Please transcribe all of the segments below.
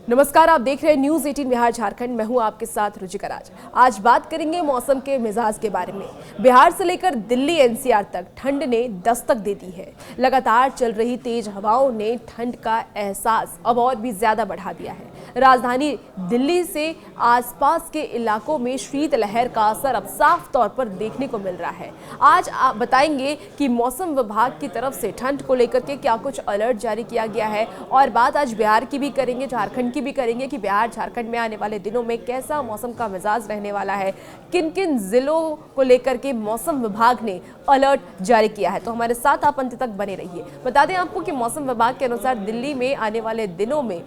नमस्कार, आप देख रहे हैं न्यूज 18 बिहार झारखंड। मैं हूं आपके साथ रुचिका राज। आज बात करेंगे मौसम के मिजाज के बारे में। बिहार से लेकर दिल्ली एनसीआर तक ठंड ने दस्तक दे दी है। लगातार चल रही तेज हवाओं ने ठंड का एहसास अब और भी ज्यादा बढ़ा दिया है। राजधानी दिल्ली से आसपास के इलाकों में शीतलहर का असर अब साफ तौर पर देखने को मिल रहा है। आज आप बताएंगे कि मौसम विभाग की तरफ से ठंड को लेकर के क्या कुछ अलर्ट जारी किया गया है, और बात आज बिहार की भी करेंगे, झारखंड की भी करेंगे कि बिहार झारखंड में आने वाले दिनों में कैसा मौसम का मिजाज रहने वाला है, किन किन जिलों को लेकर के मौसम विभाग ने अलर्ट जारी किया है। तो हमारे साथ आप अंत तक बने रहिए। बता दें आपको कि मौसम विभाग के अनुसार दिल्ली में आने वाले दिनों में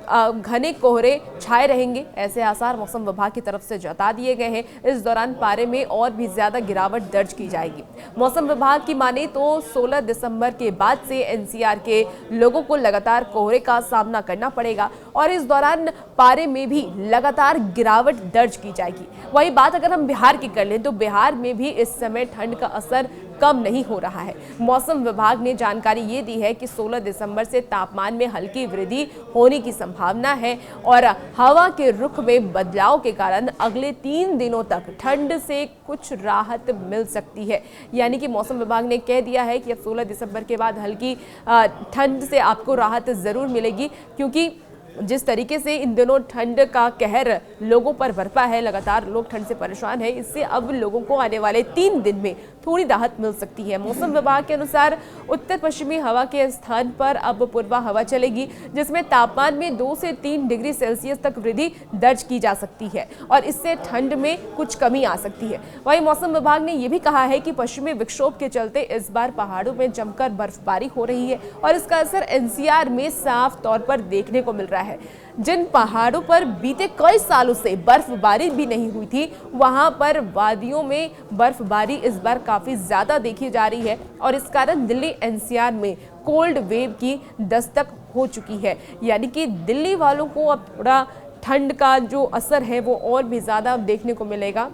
घने कोहरे छाए रहेंगे, ऐसे आसार मौसम विभाग की तरफ से जता दिए गए हैं। इस दौरान पारे में और भी ज्यादा गिरावट दर्ज की जाएगी। मौसम विभाग की माने तो 16 दिसंबर के बाद से एनसीआर के लोगों को लगातार कोहरे का सामना करना पड़ेगा और इस दौरान पारे में भी लगातार गिरावट दर्ज की जाएगी। वही बात अगर हम बिहार की कर लें तो बिहार में भी इस समय ठंड का असर कम नहीं हो रहा है। मौसम विभाग ने जानकारी ये दी है कि 16 दिसंबर से तापमान में हल्की वृद्धि होने की संभावना है और हवा के रुख में बदलाव के कारण अगले 3 दिनों तक ठंड से कुछ राहत मिल सकती है। यानी कि मौसम विभाग ने कह दिया है कि अब 16 दिसंबर के बाद हल्की ठंड से आपको राहत जरूर मिलेगी, क्योंकि जिस तरीके से इन दिनों ठंड का कहर लोगों पर बरपा है, लगातार लोग ठंड से परेशान हैं, इससे अब लोगों को आने वाले 3 दिन में थोड़ी राहत मिल सकती है। मौसम विभाग के अनुसार उत्तर पश्चिमी हवा के स्थान पर अब पूर्वा हवा चलेगी, जिसमें तापमान में 2 से 3 डिग्री सेल्सियस तक वृद्धि दर्ज की जा सकती है और इससे ठंड में कुछ कमी आ सकती है। वहीं मौसम विभाग ने यह भी कहा है कि पश्चिमी विक्षोभ के चलते इस बार पहाड़ों में जमकर बर्फबारी हो रही है और इसका असर एनसीआर में साफ तौर पर देखने को मिल रहा है। जिन पहाड़ों पर बीते कई सालों से बर्फबारी भी नहीं हुई थी, वहां पर वादियों में बर्फबारी इस बार काफी ज्यादा देखी जा रही है और इस कारण दिल्ली एनसीआर में कोल्ड वेव की दस्तक हो चुकी है। यानी कि दिल्ली वालों को अब थोड़ा ठंड का जो असर है वो और भी ज्यादा देखने को मिलेगा।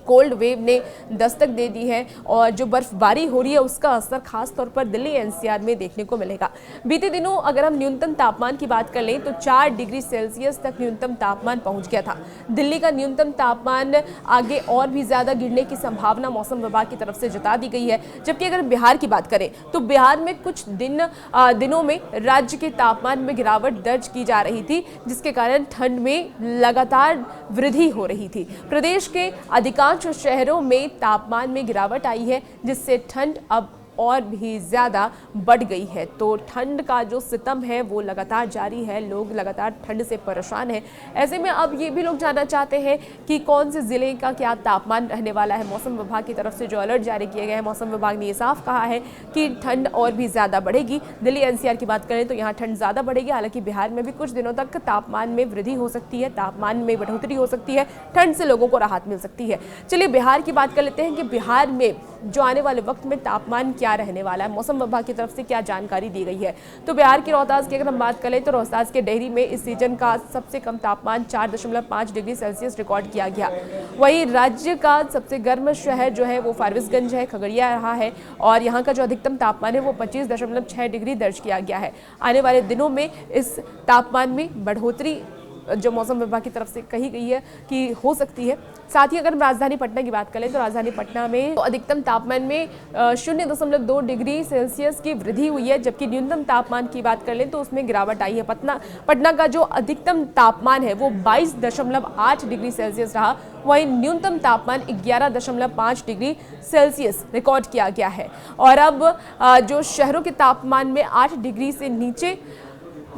कोल्ड वेव ने दस्तक दे दी है और जो बर्फबारी हो रही है उसका असर खास तौर पर दिल्ली एनसीआर में देखने को मिलेगा। बीते दिनों अगर हम न्यूनतम तापमान की बात कर लें तो 4 डिग्री सेल्सियस तक न्यूनतम तापमान पहुंच गया था। दिल्ली का न्यूनतम तापमान आगे और भी ज्यादा गिरने की संभावना मौसम विभाग की तरफ से जता दी गई है। जबकि अगर बिहार की बात करें तो बिहार में कुछ दिनों में राज्य के तापमान में गिरावट दर्ज की जा रही थी, जिसके कारण ठंड में लगातार वृद्धि हो रही थी। प्रदेश के अधिकांश शहरों में तापमान में गिरावट आई है, जिससे ठंड अब और भी ज़्यादा बढ़ गई है। तो ठंड का जो सितम है वो लगातार जारी है, लोग लगातार ठंड से परेशान हैं। ऐसे में अब ये भी लोग जानना चाहते हैं कि कौन से ज़िले का क्या तापमान रहने वाला है। मौसम विभाग की तरफ से जो अलर्ट जारी किए गए हैं, मौसम विभाग ने ये साफ कहा है कि ठंड और भी ज़्यादा बढ़ेगी। दिल्ली एनसीआर की बात करें तो यहाँ ठंड ज़्यादा बढ़ेगी। हालांकि बिहार में भी कुछ दिनों तक तापमान में वृद्धि हो सकती है, तापमान में बढ़ोतरी हो सकती है, ठंड से लोगों को राहत मिल सकती है। चलिए बिहार की बात कर लेते हैं कि बिहार में जो आने वाले वक्त में तापमान क्या रहने वाला है, मौसम विभाग की तरफ से क्या जानकारी दी गई है। तो बिहार के रोहतास की अगर हम बात करें तो रोहतास के डेहरी में इस सीजन का सबसे कम तापमान 4.5 डिग्री सेल्सियस रिकॉर्ड किया गया। वहीं राज्य का सबसे गर्म शहर जो है वो फारबिसगंज है, खगड़िया रहा है और यहाँ का जो अधिकतम तापमान है वो 25.6 डिग्री दर्ज किया गया है। आने वाले दिनों में इस तापमान में बढ़ोतरी जो मौसम विभाग की तरफ से कही गई है कि हो सकती है। साथ ही अगर हम राजधानी पटना की बात करें तो राजधानी पटना में तो अधिकतम तापमान में 0.2 डिग्री सेल्सियस की वृद्धि हुई है, जबकि न्यूनतम तापमान की बात कर लें तो उसमें गिरावट आई है। पटना का जो अधिकतम तापमान है वो 22.8 डिग्री सेल्सियस रहा, वहीं न्यूनतम तापमान 11.5 डिग्री सेल्सियस रिकॉर्ड किया गया है। और अब जो शहरों के तापमान में 8 डिग्री से नीचे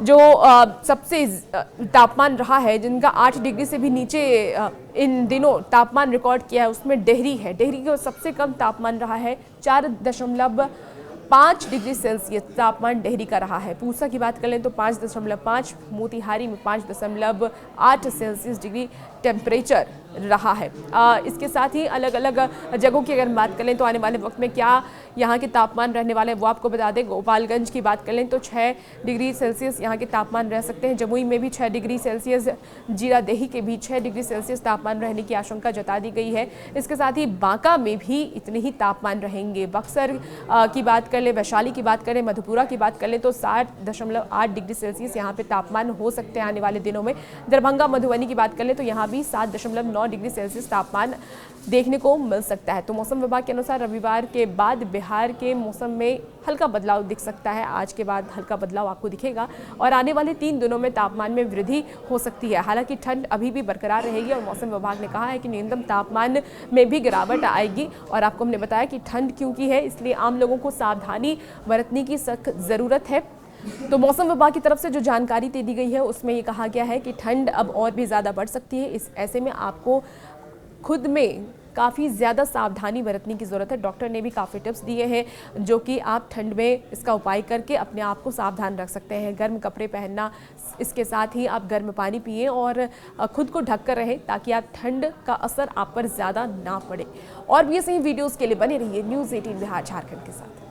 जो सबसे तापमान रहा है, जिनका 8 डिग्री से भी नीचे इन दिनों तापमान रिकॉर्ड किया है, उसमें डेहरी है। डेहरी का सबसे कम तापमान रहा है 4.5 डिग्री सेल्सियस तापमान डेहरी का रहा है। पूसा की बात कर लें तो 5.5, मोतिहारी में 5.8 सेल्सियस डिग्री टेम्परेचर रहा है। इसके साथ ही अलग अलग जगहों की अगर बात करें तो आने वाले वक्त में क्या यहाँ के तापमान रहने वाले हैं वो आपको बता दें। गोपालगंज की बात करें तो 6 डिग्री सेल्सियस यहाँ के तापमान रह सकते हैं। जमुई में भी 6 डिग्री सेल्सियस, जीरादेही के भी 6 डिग्री सेल्सियस तापमान रहने की आशंका जता दी गई है। इसके साथ ही बांका में भी इतने ही तापमान रहेंगे। बक्सर की बात कर ले, वैशाली की बात करें, मधुपुरा की बात कर लें तो 7.8 डिग्री सेल्सियस यहाँ पे तापमान हो सकते हैं आने वाले दिनों में। दरभंगा मधुबनी की बात कर ले तो यहाँ भी 7.9 डिग्री सेल्सियस तापमान देखने को मिल सकता है। तो मौसम विभाग के अनुसार रविवार के बाद बिहार के मौसम में हल्का बदलाव दिख सकता है। आज के बाद हल्का बदलाव आपको दिखेगा और आने वाले 3 दिनों में तापमान में वृद्धि हो सकती है। हालांकि ठंड अभी भी बरकरार रहेगी और मौसम विभाग ने कहा है कि न्यूनतम तापमान में भी गिरावट आएगी। और आपको हमने बताया कि ठंड क्योंकि है इसलिए आम लोगों को सावधानी बरतने की सख्त ज़रूरत है। तो मौसम विभाग की तरफ से जो जानकारी दे दी गई है उसमें ये कहा गया है कि ठंड अब और भी ज़्यादा बढ़ सकती है। इस ऐसे में आपको खुद में काफ़ी ज़्यादा सावधानी बरतने की ज़रूरत है। डॉक्टर ने भी काफ़ी टिप्स दिए हैं जो कि आप ठंड में इसका उपाय करके अपने आप को सावधान रख सकते हैं। गर्म कपड़े पहनना, इसके साथ ही आप गर्म पानी पिए और खुद को ढक कर रहें ताकि आप ठंड का असर आप पर ज़्यादा ना पड़े। और भी ऐसे ही वीडियोज़ के लिए बने रहिए न्यूज़ 18 बिहार झारखंड के साथ।